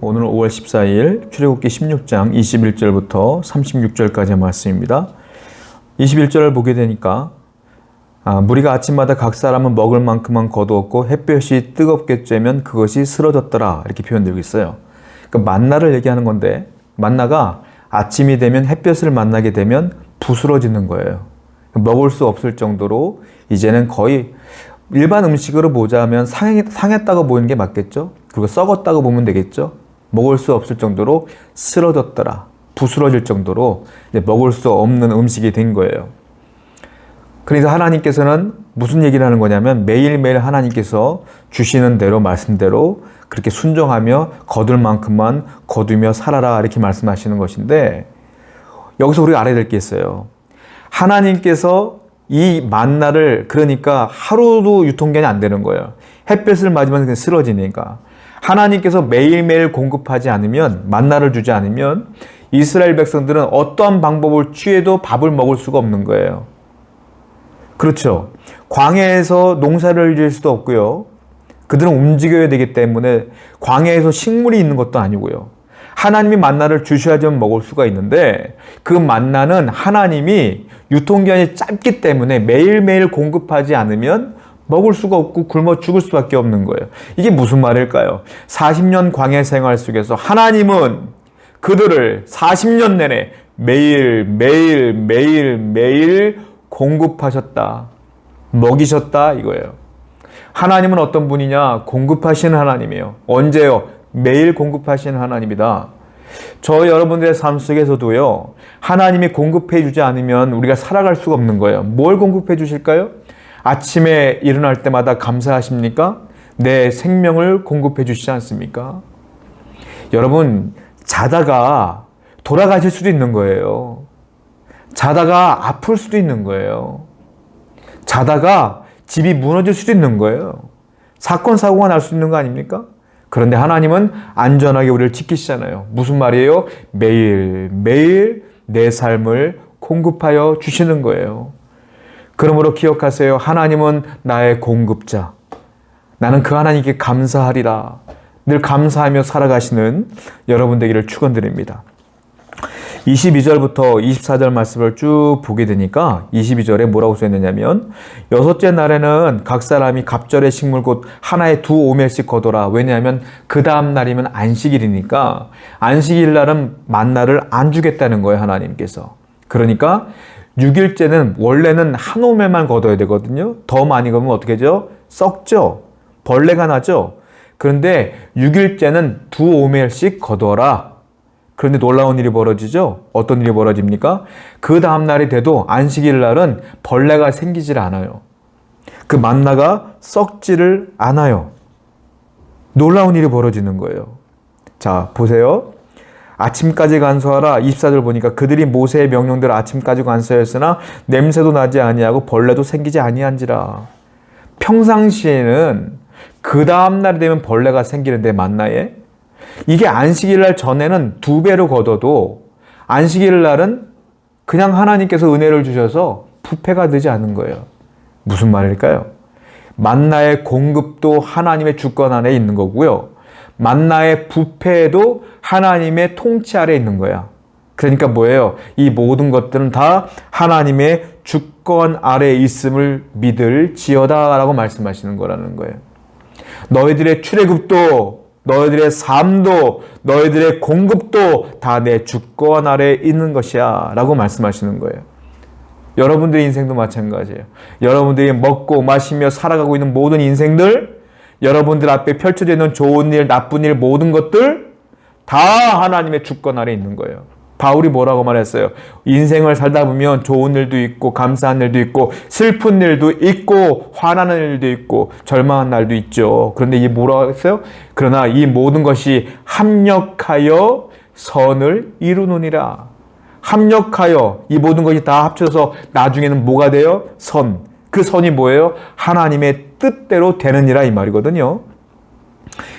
오늘은 5월 14일 출애굽기 16장 21절부터 36절까지의 말씀입니다. 21절을 보게 되니까 무리가 아침마다 각 사람은 먹을 만큼만 거두었고 햇볕이 뜨겁게 쬐면 그것이 쓰러졌더라, 이렇게 표현되고 있어요. 그러니까 만나를 얘기하는 건데, 만나가 아침이 되면 햇볕을 만나게 되면 부스러지는 거예요. 먹을 수 없을 정도로 이제는 거의 일반 음식으로 보자면 상했다고 보이는 게 맞겠죠? 그리고 썩었다고 보면 되겠죠? 먹을 수 없을 정도로 쓰러졌더라, 부스러질 정도로 이제 먹을 수 없는 음식이 된 거예요. 그래서 하나님께서는 무슨 얘기를 하는 거냐면, 매일매일 하나님께서 주시는 대로, 말씀대로 그렇게 순종하며 거둘 만큼만 거두며 살아라, 이렇게 말씀하시는 것인데, 여기서 우리가 알아야 될 게 있어요. 하나님께서 이 만나를, 그러니까 하루도 유통기한이 안 되는 거예요. 햇볕을 맞으면 그냥 쓰러지니까. 하나님께서 매일매일 공급하지 않으면, 만나를 주지 않으면 이스라엘 백성들은 어떠한 방법을 취해도 밥을 먹을 수가 없는 거예요. 그렇죠. 광야에서 농사를 지을 수도 없고요. 그들은 움직여야 되기 때문에 광야에서 식물이 있는 것도 아니고요. 하나님이 만나를 주셔야지만 먹을 수가 있는데, 그 만나는 하나님이 유통기한이 짧기 때문에 매일매일 공급하지 않으면 먹을 수가 없고 굶어 죽을 수밖에 없는 거예요. 이게 무슨 말일까요? 40년 광야 생활 속에서 하나님은 그들을 40년 내내 매일 공급하셨다, 먹이셨다, 이거예요. 하나님은 어떤 분이냐? 공급하시는 하나님이에요. 언제요? 매일 공급하시는 하나님이다. 저 여러분들의 삶 속에서도요, 하나님이 공급해 주지 않으면 우리가 살아갈 수가 없는 거예요. 뭘 공급해 주실까요? 아침에 일어날 때마다 감사하십니까? 내 생명을 공급해 주시지 않습니까? 여러분, 자다가 돌아가실 수도 있는 거예요. 자다가 아플 수도 있는 거예요. 자다가 집이 무너질 수도 있는 거예요. 사건, 사고가 날 수 있는 거 아닙니까? 그런데 하나님은 안전하게 우리를 지키시잖아요. 무슨 말이에요? 매일 내 삶을 공급하여 주시는 거예요. 그러므로 기억하세요. 하나님은 나의 공급자. 나는 그 하나님께 감사하리라. 늘 감사하며 살아가시는 여러분 되기를 축원드립니다. 22절부터 24절 말씀을 쭉 보게 되니까 22절에 뭐라고 써있느냐면, 여섯째 날에는 각 사람이 갑절의 식물 곧 하나에 2오멜씩 거둬라. 왜냐하면 그 다음 날이면 안식일이니까 안식일 날은 만나를 안 주겠다는 거예요, 하나님께서. 그러니까 6일째는 원래는 한 오멜만 거둬야 되거든요. 더 많이 거면 어떻게 하죠? 썩죠. 벌레가 나죠. 그런데 6일째는 2오멜씩 거둬라. 그런데 놀라운 일이 벌어지죠? 어떤 일이 벌어집니까? 그 다음 날이 돼도 안식일 날은 벌레가 생기질 않아요. 그 만나가 썩지를 않아요. 놀라운 일이 벌어지는 거예요. 자, 보세요. 아침까지 간수하라. 24절 보니까 그들이 모세의 명령대로 아침까지 간수하였으나 냄새도 나지 아니하고 벌레도 생기지 아니한지라. 평상시에는 그 다음 날이 되면 벌레가 생기는데, 만나에 이게 안식일 날 전에는 2배로 거둬도 안식일 날은 그냥 하나님께서 은혜를 주셔서 부패가 되지 않은 거예요. 무슨 말일까요? 만나의 공급도 하나님의 주권 안에 있는 거고요. 만나의 부패도 하나님의 통치 아래 있는 거야. 그러니까 뭐예요? 이 모든 것들은 다 하나님의 주권 아래 있음을 믿을지어다 라고 말씀하시는 거라는 거예요. 너희들의 출애굽도, 너희들의 삶도, 너희들의 공급도 다 내 주권 아래에 있는 것이야 라고 말씀하시는 거예요. 여러분들의 인생도 마찬가지예요. 여러분들이 먹고 마시며 살아가고 있는 모든 인생들, 여러분들 앞에 펼쳐져 있는 좋은 일, 나쁜 일, 모든 것들 다 하나님의 주권 아래에 있는 거예요. 바울이 뭐라고 말했어요? 인생을 살다 보면 좋은 일도 있고 감사한 일도 있고 슬픈 일도 있고 화나는 일도 있고 절망한 날도 있죠. 그런데 이게 뭐라고 했어요? 그러나 이 모든 것이 합력하여 선을 이루느니라. 합력하여 이 모든 것이 다 합쳐서 나중에는 뭐가 돼요? 선. 그 선이 뭐예요? 하나님의 뜻대로 되느니라, 이 말이거든요.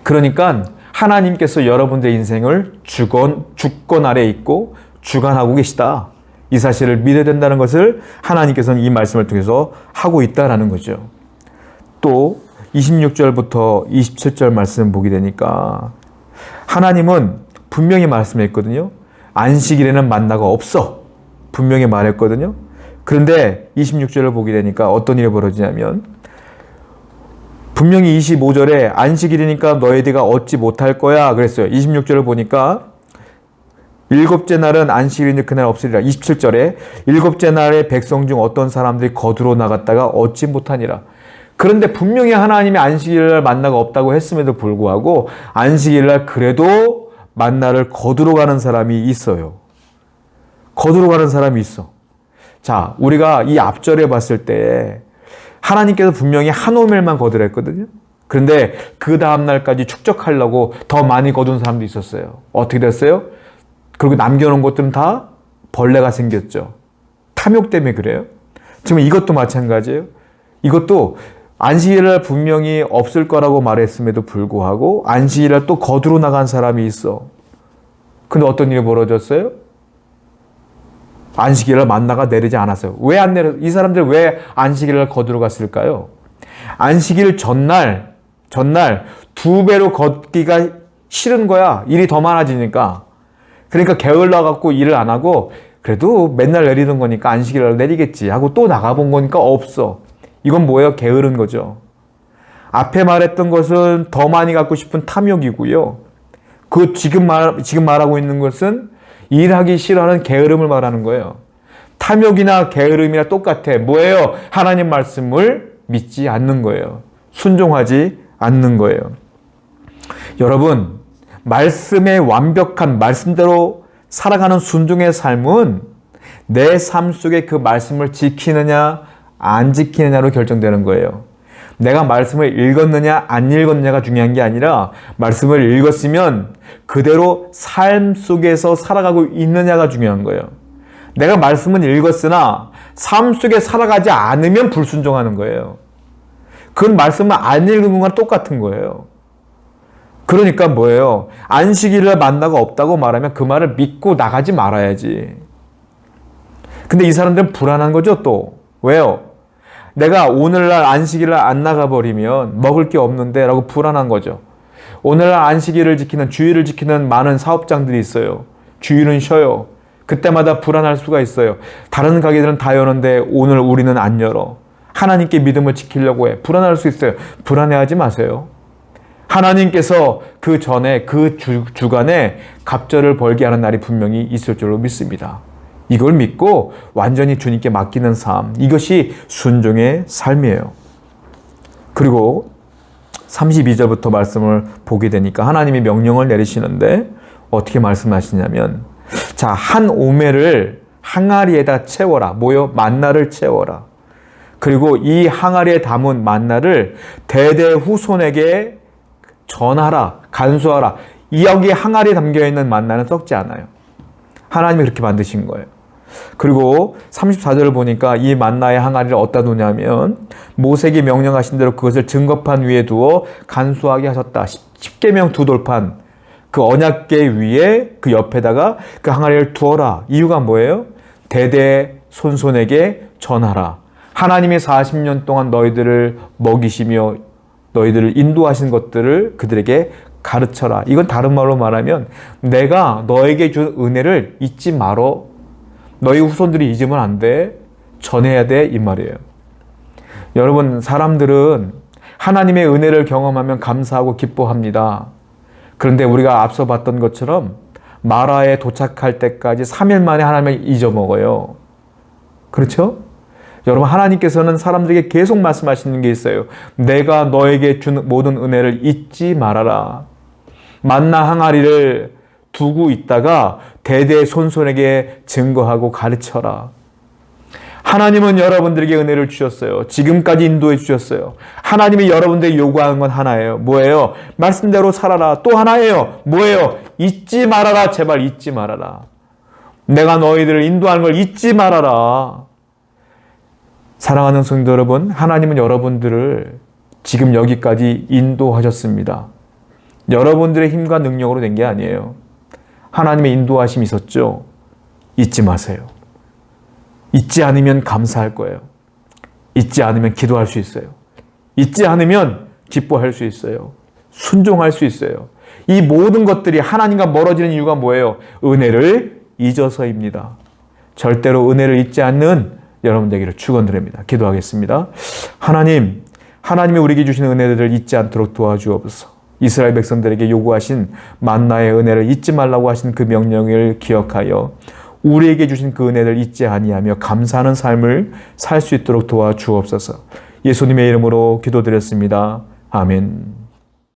그러니까 하나님께서 여러분들의 인생을 주권 아래에 있고 주관하고 계시다. 이 사실을 믿어야 된다는 것을 하나님께서는 이 말씀을 통해서 하고 있다라는 거죠. 또 26절부터 27절 말씀 보게 되니까 하나님은 분명히 말씀했거든요. 안식일에는 만나가 없어. 분명히 말했거든요. 그런데 26절을 보게 되니까 어떤 일이 벌어지냐면 분명히 25절에 안식일이니까 너희들가 얻지 못할 거야 그랬어요. 26절을 보니까 일곱째 날은 안식일인데 그날 없으리라. 27절에 일곱째 날에 백성 중 어떤 사람들이 거두러 나갔다가 얻지 못하니라. 그런데 분명히 하나님이 안식일날 만나가 없다고 했음에도 불구하고 안식일날 그래도 만나를 거두러 가는 사람이 있어요. 거두러 가는 사람이 있어. 자, 우리가 이 앞절에 봤을 때 하나님께서 분명히 한 오멜만 거두라 했거든요. 그런데 그 다음날까지 축적하려고 더 많이 거둔 사람도 있었어요. 어떻게 됐어요? 그리고 남겨놓은 것들은 다 벌레가 생겼죠. 탐욕 때문에 그래요. 지금 이것도 마찬가지예요. 이것도 안식일날 분명히 없을 거라고 말했음에도 불구하고 안식일날 또 거두러 나간 사람이 있어. 근데 어떤 일이 벌어졌어요? 안식일날 만나가 내리지 않았어요. 왜 안 내려? 이 사람들 왜 안식일날 거두러 갔을까요? 안식일 전날 2배로 걷기가 싫은 거야. 일이 더 많아지니까. 그러니까 게을러 갖고 일을 안 하고 그래도 맨날 내리는 거니까 안식일날 내리겠지 하고 또 나가본 거니까 없어. 이건 뭐예요? 게으른 거죠. 앞에 말했던 것은 더 많이 갖고 싶은 탐욕이고요. 그 지금 말하고 있는 것은 일하기 싫어하는 게으름을 말하는 거예요. 탐욕이나 게으름이나 똑같아. 뭐예요? 하나님 말씀을 믿지 않는 거예요. 순종하지 않는 거예요. 여러분, 말씀의 완벽한 말씀대로 살아가는 순종의 삶은 내 삶 속에 그 말씀을 지키느냐 안 지키느냐로 결정되는 거예요. 내가 말씀을 읽었느냐 안 읽었느냐가 중요한 게 아니라 말씀을 읽었으면 그대로 삶 속에서 살아가고 있느냐가 중요한 거예요. 내가 말씀은 읽었으나 삶 속에 살아가지 않으면 불순종하는 거예요. 그건 말씀을 안 읽은 것과 똑같은 거예요. 그러니까 뭐예요? 안식일을 만나가 없다고 말하면 그 말을 믿고 나가지 말아야지. 근데 이 사람들은 불안한 거죠, 또. 왜요? 내가 오늘날 안식일을 안 나가버리면 먹을 게 없는데 라고 불안한 거죠. 오늘날 안식일을 지키는, 주일을 지키는 많은 사업장들이 있어요. 주일은 쉬어요. 그때마다 불안할 수가 있어요. 다른 가게들은 다 여는데 오늘 우리는 안 열어. 하나님께 믿음을 지키려고 해. 불안할 수 있어요. 불안해하지 마세요. 하나님께서 그 전에 그 주간에 갑절을 벌게 하는 날이 분명히 있을 줄로 믿습니다. 이걸 믿고 완전히 주님께 맡기는 삶, 이것이 순종의 삶이에요. 그리고 32절부터 말씀을 보게 되니까 하나님이 명령을 내리시는데 어떻게 말씀하시냐면, 자, 한 오멜을 항아리에다 채워라. 뭐요? 만나를 채워라. 그리고 이 항아리에 담은 만나를 대대 후손에게 전하라, 간수하라. 여기 항아리에 담겨있는 만나는 썩지 않아요. 하나님이 그렇게 만드신 거예요. 그리고 34절을 보니까 이 만나의 항아리를 어디다 두냐면 모세에게 명령하신 대로 그것을 증거판 위에 두어 간수하게 하셨다. 십계명 두 돌판, 그 언약궤 위에 그 옆에다가 그 항아리를 두어라. 이유가 뭐예요? 대대 손손에게 전하라. 하나님이 40년 동안 너희들을 먹이시며 너희들을 인도하신 것들을 그들에게 가르쳐라. 이건 다른 말로 말하면 내가 너에게 준 은혜를 잊지 말어. 너희 후손들이 잊으면 안 돼. 전해야 돼. 이 말이에요. 여러분, 사람들은 하나님의 은혜를 경험하면 감사하고 기뻐합니다. 그런데 우리가 앞서 봤던 것처럼 마라에 도착할 때까지 3일 만에 하나님을 잊어먹어요. 그렇죠? 여러분, 하나님께서는 사람들에게 계속 말씀하시는 게 있어요. 내가 너에게 준 모든 은혜를 잊지 말아라. 만나 항아리를 두고 있다가 대대 손손에게 증거하고 가르쳐라. 하나님은 여러분들에게 은혜를 주셨어요. 지금까지 인도해 주셨어요. 하나님이 여러분들에게 요구하는 건 하나예요. 뭐예요? 말씀대로 살아라. 또 하나예요. 뭐예요? 잊지 말아라. 제발 잊지 말아라. 내가 너희들을 인도하는 걸 잊지 말아라. 사랑하는 성도 여러분, 하나님은 여러분들을 지금 여기까지 인도하셨습니다. 여러분들의 힘과 능력으로 된 게 아니에요. 하나님의 인도하심이 있었죠. 잊지 마세요. 잊지 않으면 감사할 거예요. 잊지 않으면 기도할 수 있어요. 잊지 않으면 기뻐할 수 있어요. 순종할 수 있어요. 이 모든 것들이 하나님과 멀어지는 이유가 뭐예요? 은혜를 잊어서입니다. 절대로 은혜를 잊지 않는 여러분 되기를 축원드립니다. 기도하겠습니다. 하나님이 우리에게 주신 은혜들을 잊지 않도록 도와주옵소서. 이스라엘 백성들에게 요구하신 만나의 은혜를 잊지 말라고 하신 그 명령을 기억하여 우리에게 주신 그 은혜를 잊지 아니하며 감사하는 삶을 살 수 있도록 도와주옵소서. 예수님의 이름으로 기도드렸습니다. 아멘.